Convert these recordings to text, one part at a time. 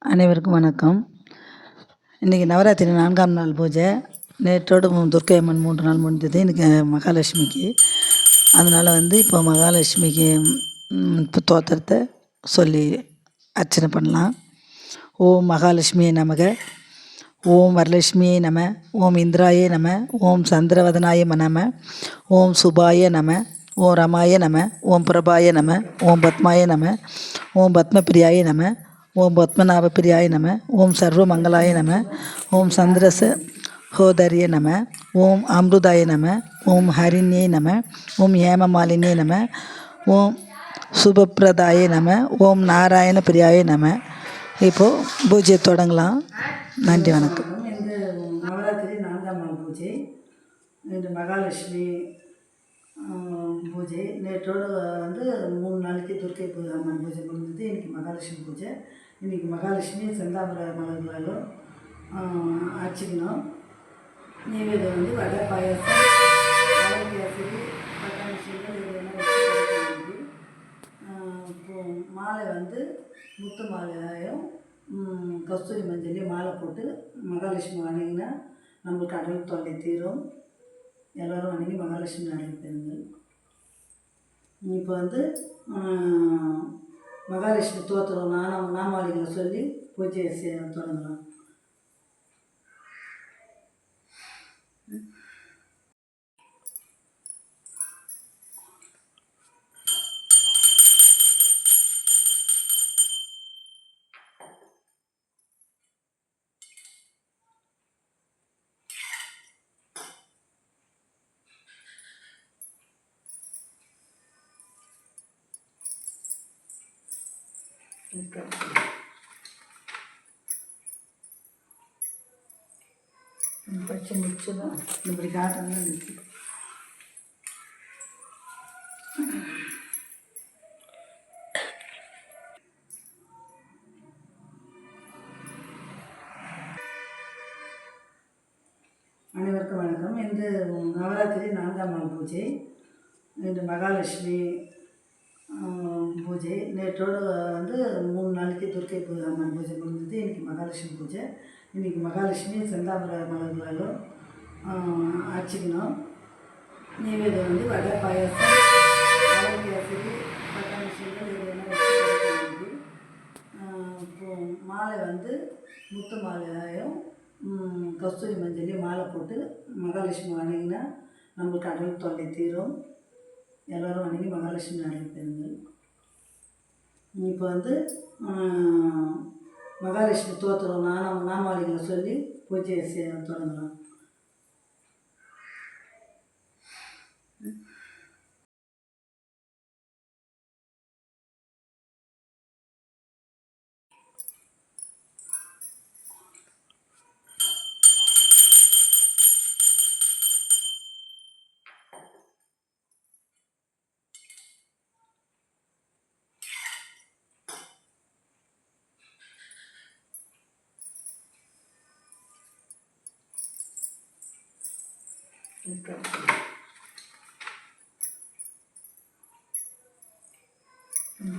அனைவருக்கும் வணக்கம். இன்றைக்கி நவராத்திரி 4ஆம் நாள் பூஜை. நேற்றோடு துர்க்கை அம்மன் 3 நாள் முடிஞ்சது. இன்றைக்கி மகாலட்சுமிக்கு. அதனால் இப்போ மகாலட்சுமிக்கு இப்போ தோத்திரத்தை சொல்லி அர்ச்சனை பண்ணலாம். ஓம் மகாலட்சுமியே நமக, ஓம் வரலட்சுமியே நம, ஓம் இந்திராயே நம, ஓம் சந்திரவதனாய நம, ஓம் சுபாய நம, ஓம் ரமாய நம, ஓம் பிரபாய நம, ஓம் பத்மாய நம, ஓம் பத்மபிரியாய நம, ஓம் பத்மநாப பிரியாய நம, ஓம் சர்வமங்களாய நம, ஓம் சந்திரச ஹோதரிய நம, ஓம் அம்ருதாய நம, ஓம் ஹரிண்யே நம, ஓம் ஹேமமாலினியே நம, ஓம் சுபப்பிரதாய நம, ஓம் நாராயண பிரியாய நம. இப்போது பூஜையை தொடங்கலாம். நன்றி, வணக்கம். இந்த நவராத்திரி 4ஆம் நாள் பூஜை. இன்று மகாலட்சுமி பூஜை. நேற்றோடு 3 நாளைக்கு துர்க்கை அம்மன் பூஜை முடிஞ்சது. இன்றைக்கி மகாலட்சுமி பூஜை. இன்றைக்கி மகாலட்சுமி செந்தாமரை மலர்களாலும் அர்ச்சிக்கணும். நைவேத்தியம் வடை, பாயாசம், ஆரோக்கியாசிரி, பட்டாணி சீரல் இதெல்லாம் வச்சு இப்போது மாலை முத்து மாலையும் கஸ்தூரி மஞ்சளையும் மாலை போட்டு மகாலட்சுமி வணங்கினா நம்மளுக்கு கடல் தொல்லை தீரும். எல்லோரும் வணங்கி மகாலட்சுமி அழைப்பீர்கள். இப்போ மகாலட்சுமி தோத்திரம் நாமாவளிகளை சொல்லி பூஜையை தொடங்கலாம். பச்சை மிச்சு தான் இப்படி காட்டணும். அனைவருக்கும் வணக்கம். இந்த நவராத்திரி 4ஆம் நாள் பூஜை. இன்று மகாலட்சுமி பூஜை. நேற்றோடு 3 நாளைக்கு துர்க்கை அம்மன் பூஜை முடிஞ்சது. இன்றைக்கி மகாலட்சுமி பூஜை. இன்றைக்கி மகாலட்சுமி செந்தாமரை மலர்களாலும் அர்ச்சிக்கணும். நைவேத்தியம் வடை, பாயாசம், ஆரோக்கியாசிரி, பட்டாணி சீரல் இதெல்லாம் வச்சு இப்போது மாலை முத்து மாலையும் கஸ்தூரி மஞ்சளையும் மாலை போட்டு மகாலட்சுமி வணங்கினா நம்மளுக்கு கடல் தொல்லை தீரும். எல்லோரும் வணங்கி மகாலட்சுமி அழைப்பீர்கள். இப்போ மகாலட்சுமி தோத்திரம் நாமாவளிகளை சொல்லி பூஜையை தொடங்கலாம்.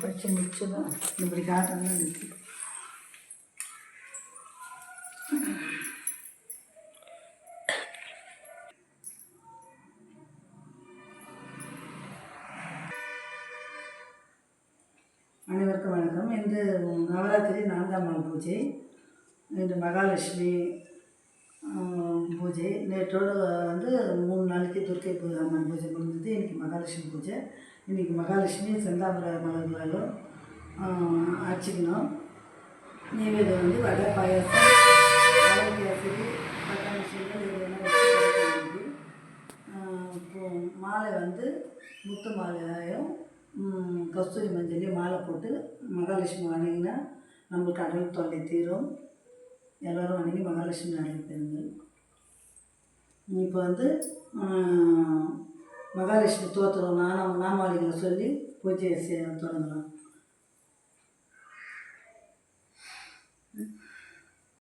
பச்சை மிச்சு தான் இப்படி காட்டணும். அனைவருக்கும் வணக்கம். இந்த நவராத்திரி 4ஆம் நாள் பூஜை. இன்று மகாலட்சுமி பூஜை. நேற்றோடு 3 நாளைக்கு துர்க்கை அம்மன் பூஜை முடிஞ்சது. இன்றைக்கி மகாலட்சுமி பூஜை. இன்றைக்கி மகாலட்சுமி செந்தாமரை மலர்களாலும் அர்ச்சிக்கணும். நைவேத்தியம் வடை, பாயாசம், ஆரோக்கியாசிரி, பட்டாணி சீரல் இதெல்லாம் வச்சு இப்போது மாலை முத்து மாலையும் கஸ்தூரி மஞ்சளையும் மாலை போட்டு மகாலட்சுமி வணங்கினா நம்மளுக்கு கடல் தொல்லை தீரும். எல்லோரும் வணங்கி மகாலட்சுமி அழைப்பீர்கள். இப்போ மகாலட்சுமி தோத்திரம் நாமாவளிகளை சொல்லி பூஜையை தொடங்கலாம்.